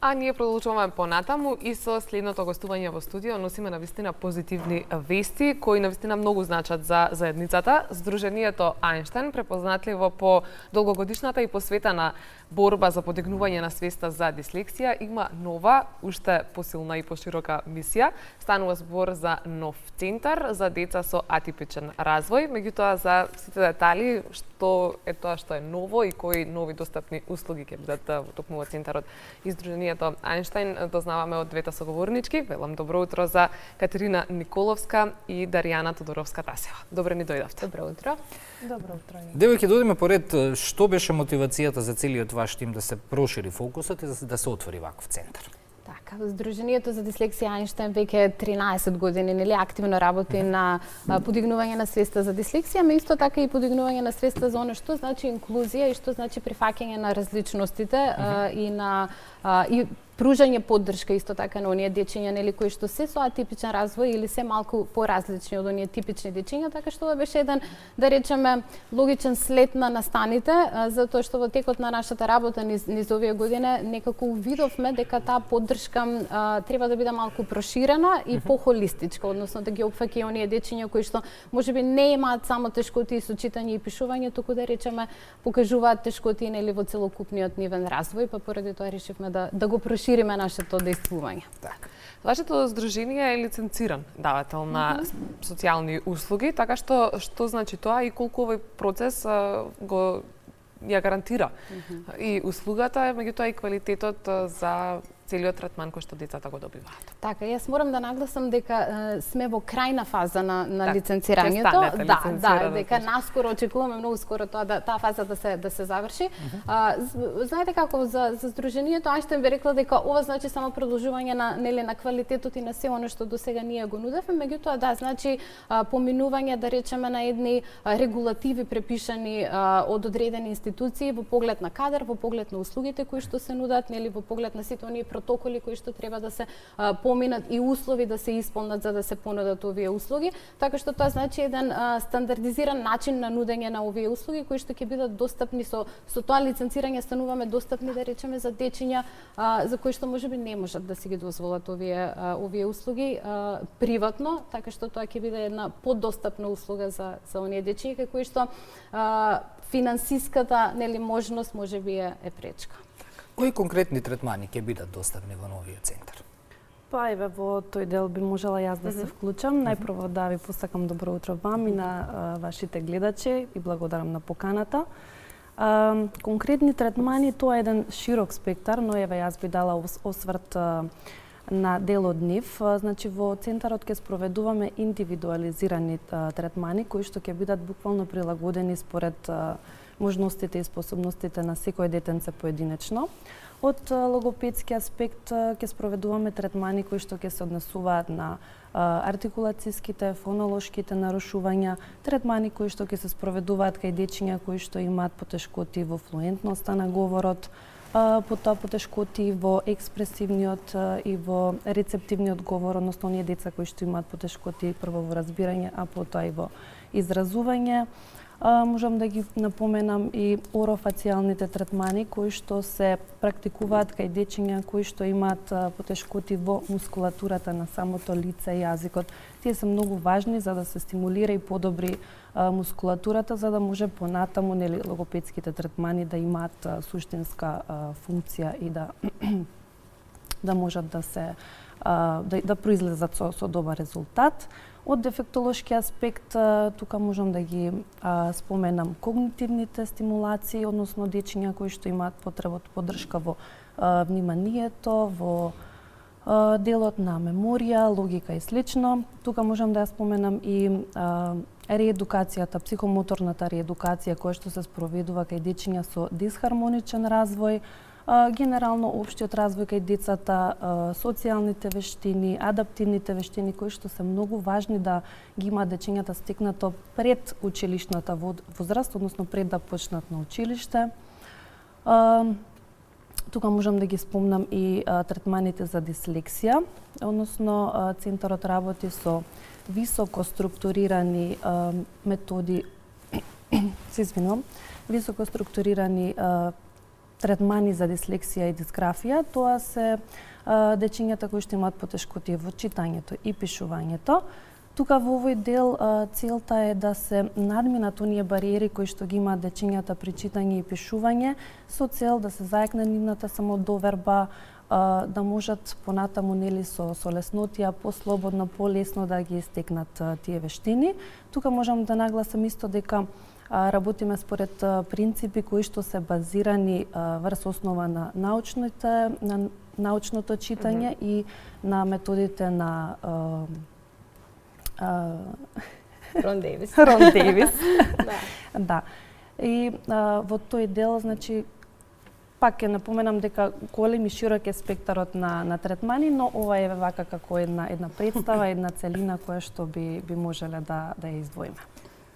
А ние продолжуваме понатаму и со следното гостување во студио носиме навистина позитивни вести кои навистина многу значат за заедницата. Сдруженијето Ајнштајн, препознатливо по долгогодишната и посветена борба за подигнување на свеста за дислексија, има нова, уште посилна и поширока мисија. Станува збор за нов центар за деца со атипичен развој. Меѓутоа, за сите детали, што е тоа што е ново и кои нови достапни услуги ќе бидат во токму во центарот и Сдруженијето Ајнштајн, дознаваме од двете соговорнички. Велам добро утро за Катерина Николовска и Даријана Тодоровска-Тасева. Добре ни дојдовте. Добро утро. Добро утро. Девојки, додиме поред, што беше мотивацијата за целиот ваш тим да се прошири фокусот и да се отвори ваков центар? Така, Сдруженијето за дислексија Ајнштајн веќе 13 години нели активно работи на подигнување на свеста за дислексија, но исто така и подигнување на свеста за она што значи инклузија и што значи прифаќање на различностите и пружање поддршка исто така на оние дечиња нели кои што се со атипичен развој или се малку поразлични од оние типични дечиња, така што ова беше еден, да речеме, логичен след на настаните, затоа што во текот на нашата работа низ овие години некако увидовме дека таа поддршка треба да биде малку проширена и похолистичка, односно да ги опфаќа и оние дечиња кои што можеби не имаат само тешкоти со читање и пишување, туку да речеме покажуваат тешкоти нели во целокупниот нивен развој, па поради тоа решивме да го прошириме нашето действување. Така. Вашето здружение е лиценциран давател на социјални услуги, така што значи тоа и колку овој процес го ја гарантира и услугата, меѓутоа и квалитетот за целиот третман кој што децата го добиваат. Така, јас морам да нагласам дека сме во крајна фаза на лиценцирањето. Дека наскоро очекуваме многу скоро таа фаза да се заврши. Знаете како за здруженијето Ајнштајн би рекла дека ова значи само продолжување на квалитетот и на се она што досега ние го нудевме, меѓутоа значи поминување да речеме на едни регулативи препишани од одредени институции во поглед на кадар, во поглед на услугите кои што се нудат, нели во поглед на сите оние протоколи кои што треба да се поминат и услови да се исполнат за да се понудат овие услуги, така што тоа значи еден стандардизиран начин на нудење на овие услуги кои што ќе бидат достапни со тоа лиценцирање, стануваме достапни да речеме за дечиња за кои што можеби не можат да си ги дозволат овие услуги приватно, така што тоа ќе биде една подостапна услуга за оние дечиња кои што финансиската нели можност можеби е пречка. Кои конкретни третмани ќе бидат достапни во новиот центар? Па еве во тој дел би можела јас да се вклучам. Најпрво да ви посакам добро утро вам и на вашите гледачи и благодарам на поканата. Конкретни третмани тоа е еден широк спектар, но еве јас би дала осврт на дел од нив. Значи во центарот ќе спроведуваме индивидуализирани третмани кои што ќе бидат буквално прилагодени според можностите и способностите на секој детенце поединечно. Од логопедски аспект ќе спроведуваме третмани кои што ќе се однесуваат на артикулацијските, фонолошките нарушувања, третмани кои што ќе се спроведуваат кај дечиња кои што имаат потешкоти во флуентноста на говорот, потоа потешкоти во експресивниот и во рецептивниот говор, односно оние деца кои што имаат потешкоти прво во разбирање, а потоа и во изразување. Можам да ги напоменам и орофацијалните третмани кои што се практикуваат кај дечиња кои што имаат потешкоти во мускулатурата на самото лице и јазикот. Тие се многу важни за да се стимулира и подобри мускулатурата, за да може понатаму нели логопедските третмани да имаат суштинска функција и да можат да се да произлезат со добар резултат. Од дефектолошки аспект, тука можам да ги споменам когнитивните стимулации, односно дечиња кои што имаат потреба од поддршка во вниманието, во делот на меморија, логика и слично. Тука можам да ја споменам и реедукацијата, психомоторната реедукација која што се спроведува кај дечиња со дисхармоничен развој, генерално општиот развој кај децата, социјалните вештини, адаптивните вештини кои што се многу важни да ги имаат дечињата стекнато пред училишната возраст, односно пред да почнат на училиште. Тука можам да ги спомнам и третманите за дислексија, односно центарот работи со високо структурирани методи, високо структурирани третмани за дислексија и дисграфија, тоа се дечињата кои што имаат потешкотии во читањето и пишувањето. Тука во овој дел целта е да се надминат оние бариери кои што ги имаат дечињата при читање и пишување, со цел да се заекне нивната самодоверба, да можат понатаму со леснотија, послободно, полесно да ги стекнат тие вештини. Тука можам да нагласам исто дека работиме според принципи кои што се базирани врз основа на научното читање и на методите на Рон Дейвис. Рон Дейвис. Да. И во тој дел, значи, пак ќе напоменам дека голем и широк е спектарот на третмани, но ова е вака како една представа, една целина која што би можеле да ја издвоиме.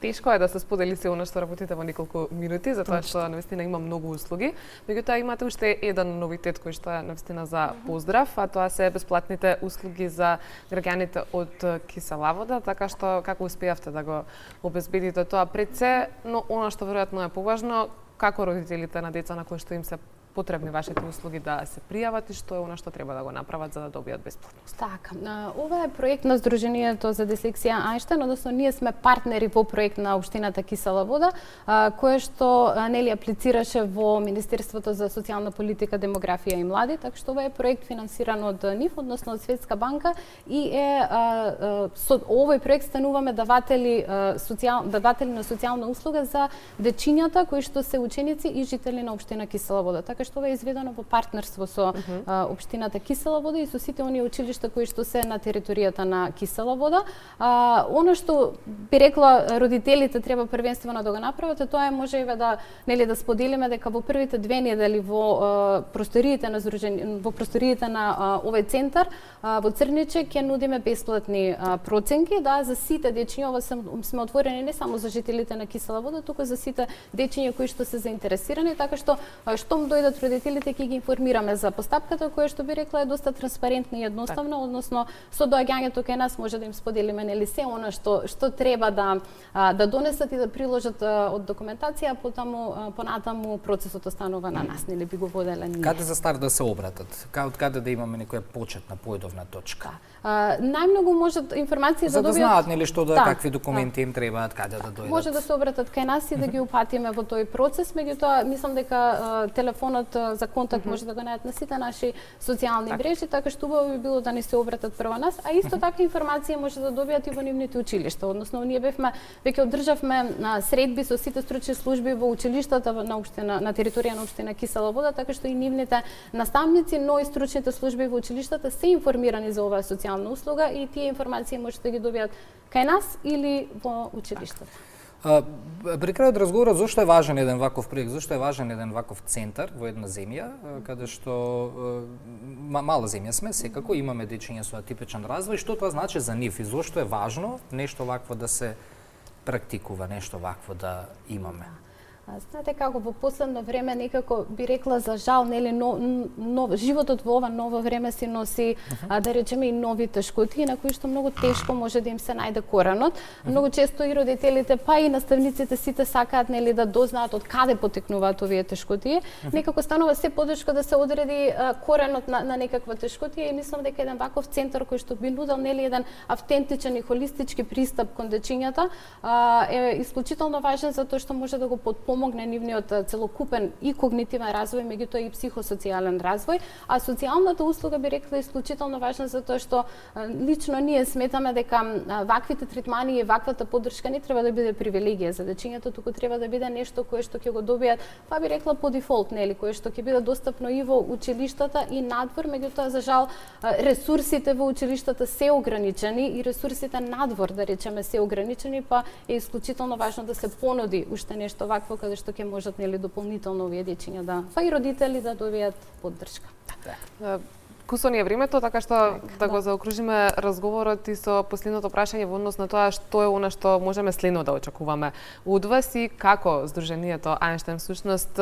Тешко е да се сподели се она што работите во неколку минути, затоа што навистина има многу услуги. Меѓутоа имате уште еден новитет кој што е навистина за поздрав, а тоа се бесплатните услуги за граѓаните од Кисела вода, така што како успеавте да го обезбедите тоа пред се, но она што веројатно е поважно, како родителите на деца на кои што им се потребни вашите услуги да се пријават и што е она што треба да го направат за да добијат бесплатност. Така, ова е проект на Сдруженијето за дислексија Ајнштен, односно ние сме партнери во проект на општината Кисела вода, кое што нели аплицираше во Министерството за социјална политика, демографија и млади, така што ова е проект финансиран од НИФ, односно од Светска банка и со овој проект стануваме даватели на социјална услуга за дечињата кои што се ученици и жители на општина Кисела вода. Така што ова е изведено во партнерство со општината Кисела вода и со сите оние училишта кои што се на територијата на Кисела вода. Она што би рекла родителите треба првенствено да го направат, тоа е можеби да споделиме дека во првите 2 недели во просториите на овој центар во Црниче ќе нудиме бесплатни проценки, за сите дечиња. Ова сме отворени не само за жителите на Кисела вода, туку за сите дечиња кои што се заинтересирани, така што штом дојдат родителите ќе ги информираме за постапката која што би рекла е доста транспарентна и едноставна, односно со доаѓањето кај нас може да им споделиме се она што треба да донесат и да приложат од документација, понатаму процесот останува на нас, би го воделе ние. Каде за старт да се обратат? Од каде да имаме некоја почетна појдовна точка? Најмногу можат информации да добијат. За да знаат што какви документи им требаат, каде да дојдат. Може да се обратат кај нас и да ги упатиме во тој процес, меѓутоа мислам дека телефонот за контакт може да го најдат на сите наши социјални мрежи, така што убаво би било да не се обратат прво нас, а исто така информации може да добијат и во нивните училишта. Односно ние веќе одржавме средби со сите стручни служби во училиштата на територија на општина Кисела вода, така што и нивните наставници, но и стручните служби во училиштата се информирани за оваа социјална услуга и тие информации може да ги добијат кај нас или во училиштата. При крајот разговорот зошто е важен еден ваков проект, зошто е важен еден ваков центар во една земја каде што мала земја сме, секако имаме дечиња со атипичен развој, што тоа значи за нив и зошто е важно нешто вакво да се практикува, нешто вакво да имаме. Знаете како во последно време некако би рекла за жал, животот во ова ново време си носи да речеме и нови тешкоти на кои што многу тешко може да им се најде коренот. Многу често и родителите, па и наставниците сите сакаат да дознаат од каде потекнуваат овие тешкоти. Некако станува се потешко да се одреди коренот на некаква тешкотија и мислам дека еден ваков центар кој што би нудел еден автентичен и холистички пристап кон дечињата е исклучително важен затоа што може да го помогне нивниот целокупен и когнитивен развој, меѓутоа и психосоцијален развој, а социјалната услуга би рекла исклучително важна затоа што лично ние сметаме дека ваквите третмани и ваквата поддршка не треба да биде привилегија за дечињата, туку треба да биде нешто кое што ќе го добијат, па би рекла по дефолт, кое што ќе биде достапно и во училиштата и надвор, меѓутоа за жал ресурсите во училиштата се ограничени и ресурсите надвор, да речеме, се ограничени, па е исклучително важно да се понуди уште нешто вакво каде што ќе можат дополнително овие дечиња па и родители да добијат поддршка. Кусо ни е времето, така што да го заокружиме разговорот и со последното прашање во однос на тоа што е она што можеме следно да очекуваме од вас и како Сдруженијето Ајнштен всушност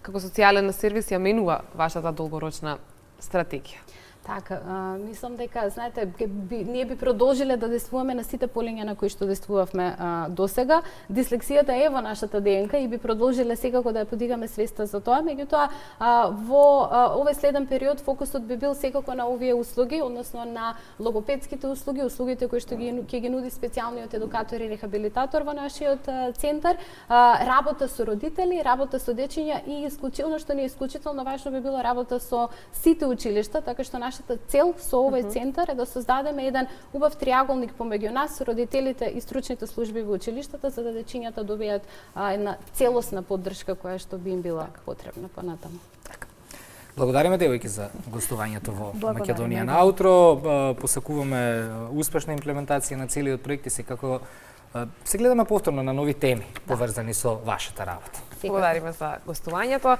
како социјален сервис ја менува вашата долгорочна стратегија. Така, мислам дека, знаете, ние би продолжиле да действуваме на сите полиња на кои што действувавме досега. Дислексијата е во нашата ДНК и би продолжиле секако да ја подигаме свеста за тоа, меѓутоа во овој следен период фокусот би бил секако на овие услуги, односно на логопедските услуги, услугите кои што ќе ги нуди специјалниот едукатор и рехабилитатор во нашиот центар, работа со родители, работа со дечиња и исклучително што не е исклучително важно би било работа со сите училишта, така што нашата цел со овој центар е да создадеме еден убав триаголник помеѓу нас, родителите и стручните служби во училиштата, за да дечињата добијат една целосна поддршка која што би им била потребна понатаму. Благодариме девојки за гостувањето во Македонија на Аутро. Посакуваме успешна имплементација на целиот проект и секако се гледаме повторно на нови теми поврзани со вашата работа. Благодариме за гостувањето.